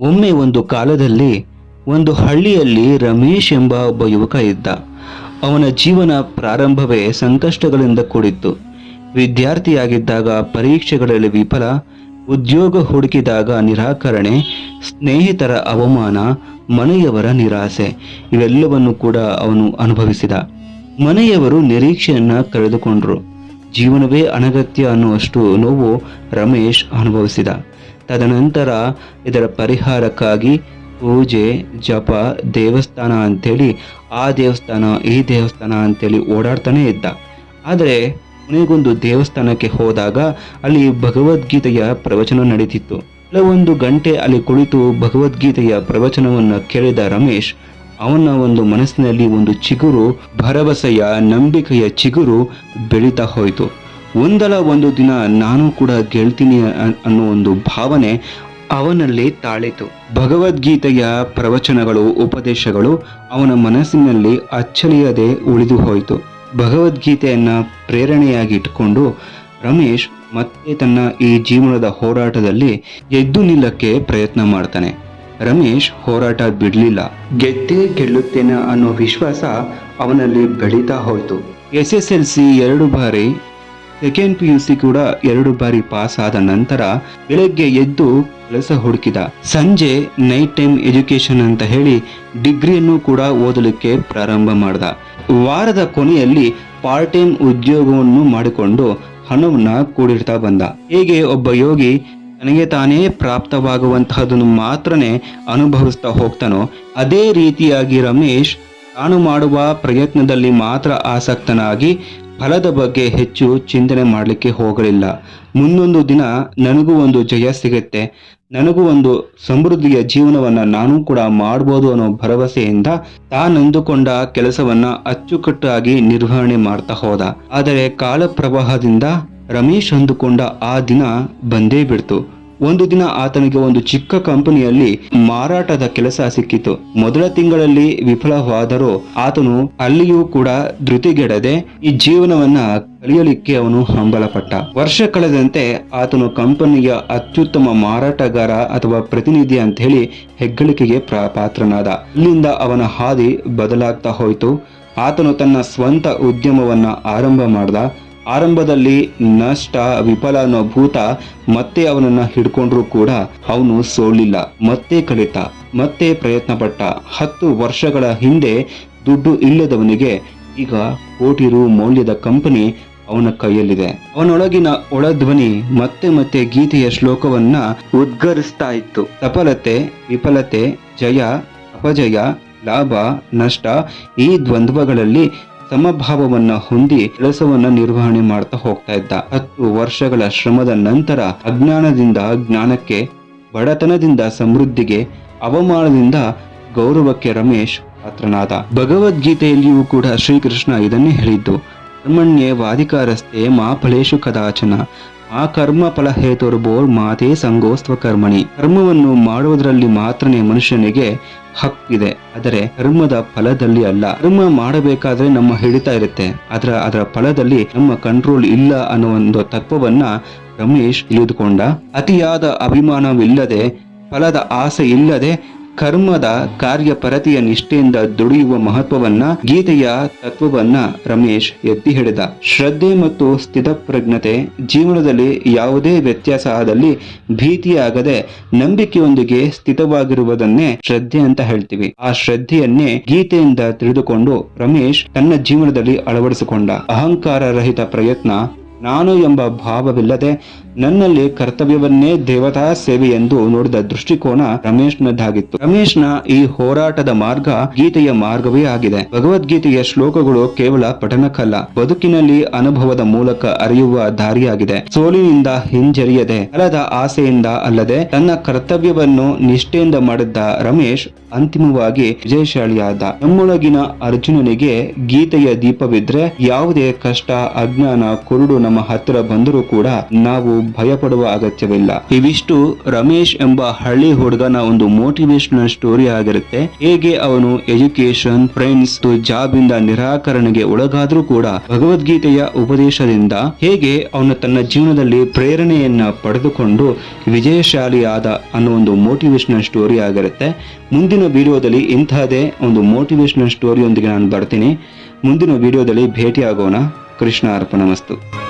ಒಮ್ಮೆ ಒಂದು ಕಾಲದಲ್ಲಿ ಒಂದು ಹಳ್ಳಿಯಲ್ಲಿ ರಮೇಶ್ ಎಂಬ ಒಬ್ಬ ಯುವಕ ಇದ್ದ. ಅವನ ಜೀವನ ಪ್ರಾರಂಭವೇ ಸಂಕಷ್ಟಗಳಿಂದ ಕೂಡಿತ್ತು. ವಿದ್ಯಾರ್ಥಿಯಾಗಿದ್ದಾಗ ಪರೀಕ್ಷೆಗಳಲ್ಲಿ ವಿಫಲ, ಉದ್ಯೋಗ ಹುಡುಕಿದಾಗ ನಿರಾಕರಣೆ, ಸ್ನೇಹಿತರ ಅವಮಾನ, ಮನೆಯವರ ನಿರಾಸೆ ಇವೆಲ್ಲವನ್ನು ಕೂಡ ಅವನು ಅನುಭವಿಸಿದ. ಮನೆಯವರು ನಿರೀಕ್ಷೆಯನ್ನ ಕಳೆದುಕೊಂಡ್ರು. ಜೀವನವೇ ಅನಗತ್ಯ ಅನ್ನುವಷ್ಟು ನೋವು ರಮೇಶ್ ಅನುಭವಿಸಿದ. ತದನಂತರ ಇದರ ಪರಿಹಾರಕ್ಕಾಗಿ ಪೂಜೆ, ಜಪ, ದೇವಸ್ಥಾನ ಅಂತೇಳಿ ಆ ದೇವಸ್ಥಾನ ಈ ದೇವಸ್ಥಾನ ಅಂತೇಳಿ ಓಡಾಡ್ತಾನೆ ಇದ್ದ. ಆದರೆ ಕೊನೆಗೊಂದು ದೇವಸ್ಥಾನಕ್ಕೆ ಹೋದಾಗ ಅಲ್ಲಿ ಭಗವದ್ಗೀತೆಯ ಪ್ರವಚನ ನಡೀತಿತ್ತು. ಕೆಲವೊಂದು ಗಂಟೆ ಅಲ್ಲಿ ಕುಳಿತು ಭಗವದ್ಗೀತೆಯ ಪ್ರವಚನವನ್ನು ಕೇಳಿದ ರಮೇಶ್, ಅವನ ಒಂದು ಮನಸ್ಸಿನಲ್ಲಿ ಒಂದು ಚಿಗುರು, ಭರವಸೆಯ ನಂಬಿಕೆಯ ಚಿಗುರು ಬೆಳೀತಾ ಹೋಯಿತು. ಒಂದಲ್ಲ ಒಂದು ದಿನ ನಾನು ಕೂಡ ಗೆಲ್ತೀನಿ ಅನ್ನೋ ಒಂದು ಭಾವನೆ ಅವನಲ್ಲಿ ತಾಳಿತು. ಭಗವದ್ಗೀತೆಯ ಪ್ರವಚನಗಳು, ಉಪದೇಶಗಳು ಅವನ ಮನಸ್ಸಿನಲ್ಲಿ ಅಚ್ಚಳಿಯದೆ ಉಳಿದು ಹೋಯಿತು. ಭಗವದ್ಗೀತೆಯನ್ನ ಪ್ರೇರಣೆಯಾಗಿ ಇಟ್ಟುಕೊಂಡು ರಮೇಶ್ ಮತ್ತೆ ತನ್ನ ಈ ಜೀವನದ ಹೋರಾಟದಲ್ಲಿ ಎದ್ದು ನಿಲ್ಲಕ್ಕೆ ಪ್ರಯತ್ನ ಮಾಡ್ತಾನೆ. ರಮೇಶ್ ಹೋರಾಟ ಬಿಡಲಿಲ್ಲ. ಗೆದ್ದೇ ಗೆಲ್ಲುತ್ತೇನೆ ಅನ್ನೋ ವಿಶ್ವಾಸ ಅವನಲ್ಲಿ ಬೆಳೀತಾ ಹೋಯಿತು. SSLC 2 ಬಾರಿ, ಸೆಕೆಂಡ್ PUC ಕೂಡ 2 ಬಾರಿ ಪಾಸ್ ಆದ ನಂತರ ಬೆಳಗ್ಗೆ ಎದ್ದು ಕೆಲಸ ಹುಡುಕಿದ. ಸಂಜೆ ನೈಟ್ ಟೈಮ್ ಎಜುಕೇಶನ್ ಅಂತ ಹೇಳಿ ಡಿಗ್ರಿಯನ್ನು ಕೂಡ ಓದಲಿಕ್ಕೆ ಪ್ರಾರಂಭ ಮಾಡ್ದ. ವಾರದ ಕೊನೆಯಲ್ಲಿ ಪಾರ್ಟ್ ಟೈಮ್ ಉದ್ಯೋಗವನ್ನು ಮಾಡಿಕೊಂಡು ಹಣವನ್ನ ಕೂಡಿಡ್ತಾ ಬಂದ. ಹೇಗೆ ಒಬ್ಬ ಯೋಗಿ ತನಗೆ ತಾನೇ ಪ್ರಾಪ್ತವಾಗುವಂತಹದನ್ನು ಮಾತ್ರನೇ ಅನುಭವಿಸ್ತಾ ಹೋಗ್ತಾನೋ ಅದೇ ರೀತಿಯಾಗಿ ರಮೇಶ್ ತಾನು ಮಾಡುವ ಪ್ರಯತ್ನದಲ್ಲಿ ಮಾತ್ರ ಆಸಕ್ತನಾಗಿ ಫಲದ ಬಗ್ಗೆ ಹೆಚ್ಚು ಚಿಂತನೆ ಮಾಡಲಿಕ್ಕೆ ಹೋಗಲಿಲ್ಲ. ಮುಂದೊಂದು ದಿನ ನನಗೂ ಒಂದು ಜಯ ಸಿಗುತ್ತೆ, ನನಗೂ ಒಂದು ಸಮೃದ್ಧಿಯ ಜೀವನವನ್ನ ನಾನು ಕೂಡ ಮಾಡ್ಬೋದು ಅನ್ನೋ ಭರವಸೆಯಿಂದ ತಾನಂದುಕೊಂಡ ಕೆಲಸವನ್ನ ಅಚ್ಚುಕಟ್ಟಾಗಿ ನಿರ್ವಹಣೆ ಮಾಡ್ತಾ ಹೋದ. ಆದರೆ ಕಾಲ ಪ್ರವಾಹದಿಂದ ರಮೇಶ್ ಅಂದುಕೊಂಡ ಆ ದಿನ ಬಂದೇ ಬಿಡ್ತು. ಒಂದು ದಿನ ಆತನಿಗೆ ಒಂದು ಚಿಕ್ಕ ಕಂಪನಿಯಲ್ಲಿ ಮಾರಾಟದ ಕೆಲಸ ಸಿಕ್ಕಿತು. ಮೊದಲ ತಿಂಗಳಲ್ಲಿ ವಿಫಲವಾದರೂ ಆತನು ಅಲ್ಲಿಯೂ ಕೂಡ ಧೃತಿಗೆಡದೆ ಈ ಜೀವನವನ್ನ ಕಲಿಯಲಿಕ್ಕೆ ಅವನು ಹಂಬಲಪಟ್ಟ. ವರ್ಷ ಕಳೆದಂತೆ ಆತನು ಕಂಪನಿಯ ಅತ್ಯುತ್ತಮ ಮಾರಾಟಗಾರ ಅಥವಾ ಪ್ರತಿನಿಧಿ ಅಂತ ಹೇಳಿ ಹೆಗ್ಗಳಿಕೆಗೆ ಪಾತ್ರನಾದ. ಇಲ್ಲಿಂದ ಅವನ ಹಾದಿ ಬದಲಾಗ್ತಾ ಹೋಯಿತು. ಆತನು ತನ್ನ ಸ್ವಂತ ಉದ್ಯಮವನ್ನ ಆರಂಭ ಮಾಡ್ದ. ಆರಂಭದಲ್ಲಿ ನಷ್ಟ, ವಿಫಲ ಅನ್ನೋ ಭೂತ ಮತ್ತೆ ಅವನನ್ನ ಹಿಡ್ಕೊಂಡ್ರೂ ಕೂಡ ಅವನು ಸೋಲಿಲ್ಲ. ಮತ್ತೆ ಕಲಿತ, ಮತ್ತೆ ಪ್ರಯತ್ನ ಪಟ್ಟ. 10 ವರ್ಷಗಳ ಹಿಂದೆ ದುಡ್ಡು ಇಲ್ಲದವನಿಗೆ ಈಗ ಕೋಟಿ ರು ಮೌಲ್ಯದ ಕಂಪನಿ ಅವನ ಕೈಯಲ್ಲಿದೆ. ಅವನೊಳಗಿನ ಒಳಧ್ವನಿ ಮತ್ತೆ ಮತ್ತೆ ಗೀತೆಯ ಶ್ಲೋಕವನ್ನ ಉದ್ಗರಿಸ್ತಾ ಇತ್ತು. ಸಫಲತೆ, ವಿಫಲತೆ, ಜಯ, ಅಪಜಯ, ಲಾಭ, ನಷ್ಟ ಈ ದ್ವಂದ್ವಗಳಲ್ಲಿ ಸಮಭಾವವನ್ನ ಹೊಂದಿ ಕೆಲಸವನ್ನ ನಿರ್ವಹಣೆ ಮಾಡ್ತಾ ಹೋಗ್ತಾ ಇದ್ದ. 10 ವರ್ಷಗಳ ಶ್ರಮದ ನಂತರ ಅಜ್ಞಾನದಿಂದ ಜ್ಞಾನಕ್ಕೆ, ಬಡತನದಿಂದ ಸಮೃದ್ಧಿಗೆ, ಅವಮಾನದಿಂದ ಗೌರವಕ್ಕೆ ರಮೇಶ್ ಪಾತ್ರನಾದ. ಭಗವದ್ಗೀತೆಯಲ್ಲಿಯೂ ಕೂಡ ಶ್ರೀಕೃಷ್ಣ ಇದನ್ನೇ ಹೇಳಿದ್ದು, ಕರ್ಮಣ್ಯೇವಾಧಿಕಾರಸ್ತೆ ಮಾ ಫಲೇಷು ಕದಾಚನ ಆ ಕರ್ಮ ಫಲ ಹೇತುರ್ಬೋರ್ ಮಾತೇ ಸಂಗೋಸ್ತ್ವ ಕರ್ಮಣಿ. ಕರ್ಮವನ್ನು ಮಾಡುವುದರಲ್ಲಿ ಮಾತ್ರನೇ ಮನುಷ್ಯನಿಗೆ ಹಕ್ಕಿದೆ, ಆದರೆ ಕರ್ಮದ ಫಲದಲ್ಲಿ ಅಲ್ಲ. ಕರ್ಮ ಮಾಡಬೇಕಾದ್ರೆ ನಮ್ಮ ಹಿಡಿತ ಇರುತ್ತೆ, ಅದರ ಫಲದಲ್ಲಿ ನಮ್ಮ ಕಂಟ್ರೋಲ್ ಇಲ್ಲ ಅನ್ನೋ ಒಂದು ತತ್ವವನ್ನ ರಮೇಶ್ ತಿಳಿದುಕೊಂಡ. ಅತಿಯಾದ ಅಭಿಮಾನವಿಲ್ಲದೆ, ಫಲದ ಆಸೆ ಇಲ್ಲದೆ, ಕರ್ಮದ ಕಾರ್ಯಪರತೆಯ ನಿಷ್ಠೆಯಿಂದ ದುಡಿಯುವ ಮಹತ್ವವನ್ನ, ಗೀತೆಯ ತತ್ವವನ್ನ ರಮೇಶ್ ಎತ್ತಿ ಹಿಡಿದ. ಶ್ರದ್ಧೆ ಮತ್ತು ಸ್ಥಿತಪ್ರಜ್ಞತೆ ಜೀವನದಲ್ಲಿ ಯಾವುದೇ ವ್ಯತ್ಯಾಸ ಆದಲ್ಲಿ ಭೀತಿಯಾಗದೆ ನಂಬಿಕೆಯೊಂದಿಗೆ ಸ್ಥಿತವಾಗಿರುವುದನ್ನೇ ಶ್ರದ್ಧೆ ಅಂತ ಹೇಳ್ತೀವಿ. ಆ ಶ್ರದ್ಧೆಯನ್ನೇ ಗೀತೆಯಿಂದ ತಿಳಿದುಕೊಂಡು ರಮೇಶ್ ತನ್ನ ಜೀವನದಲ್ಲಿ ಅಳವಡಿಸಿಕೊಂಡ. ಅಹಂಕಾರ ರಹಿತ ಪ್ರಯತ್ನ, ನಾನು ಎಂಬ ಭಾವವಿಲ್ಲದೆ ನನ್ನಲ್ಲಿ ಕರ್ತವ್ಯವನ್ನೇ ದೇವತಾ ಸೇವೆ ಎಂದು ನೋಡಿದ ದೃಷ್ಟಿಕೋನ ರಮೇಶ್ನದ್ದಾಗಿತ್ತು. ರಮೇಶ್ನ ಈ ಹೋರಾಟದ ಮಾರ್ಗ ಗೀತೆಯ ಮಾರ್ಗವೇ ಆಗಿದೆ. ಭಗವದ್ಗೀತೆಯ ಶ್ಲೋಕಗಳು ಕೇವಲ ಪಠಣಕ್ಕಲ್ಲ, ಬದುಕಿನಲ್ಲಿ ಅನುಭವದ ಮೂಲಕ ಅರಿಯುವ ದಾರಿಯಾಗಿದೆ. ಸೋಲಿನಿಂದ ಹಿಂಜರಿಯದೆ, ಫಲದ ಆಸೆಯಿಂದ ಅಲ್ಲದೆ ತನ್ನ ಕರ್ತವ್ಯವನ್ನು ನಿಷ್ಠೆಯಿಂದ ಮಾಡಿದ್ದ ರಮೇಶ್ ಅಂತಿಮವಾಗಿ ವಿಜಯಶಾಲಿಯಾದ. ನಮ್ಮೊಳಗಿನ ಅರ್ಜುನನಿಗೆ ಗೀತೆಯ ದೀಪವಿದ್ರೆ ಯಾವುದೇ ಕಷ್ಟ, ಅಜ್ಞಾನ, ಕುರುಡು ನಮ್ಮ ಹತ್ತಿರ ಬಂದರೂ ಕೂಡ ನಾವು ಭಯ ಪಡುವ ಅಗತ್ಯವಿಲ್ಲ. ಇವಿಷ್ಟು ರಮೇಶ್ ಎಂಬ ಹಳ್ಳಿ ಹುಡುಗನ ಒಂದು ಮೋಟಿವೇಶನಲ್ ಸ್ಟೋರಿ ಆಗಿರುತ್ತೆ. ಹೇಗೆ ಅವನು ಎಜುಕೇಶನ್, ಫ್ರೆಂಡ್ಸ್, ಜಾಬ್ ಇಂದ ನಿರಾಕರಣೆಗೆ ಒಳಗಾದ್ರೂ ಕೂಡ ಭಗವದ್ಗೀತೆಯ ಉಪದೇಶದಿಂದ ಹೇಗೆ ಅವನು ತನ್ನ ಜೀವನದಲ್ಲಿ ಪ್ರೇರಣೆಯನ್ನ ಪಡೆದುಕೊಂಡು ವಿಜಯಶಾಲಿಯಾದ ಅನ್ನೋ ಒಂದು ಮೋಟಿವೇಶನಲ್ ಸ್ಟೋರಿ ಆಗಿರುತ್ತೆ. ಮುಂದಿನ ವಿಡಿಯೋದಲ್ಲಿ ಇಂತಹದೇ ಒಂದು ಮೋಟಿವೇಶನಲ್ ಸ್ಟೋರಿಯೊಂದಿಗೆ ನಾನು ಬರ್ತೀನಿ. ಮುಂದಿನ ವಿಡಿಯೋದಲ್ಲಿ ಭೇಟಿಯಾಗೋಣ. ಕೃಷ್ಣ ಅರ್ಪಣಮಸ್ತು.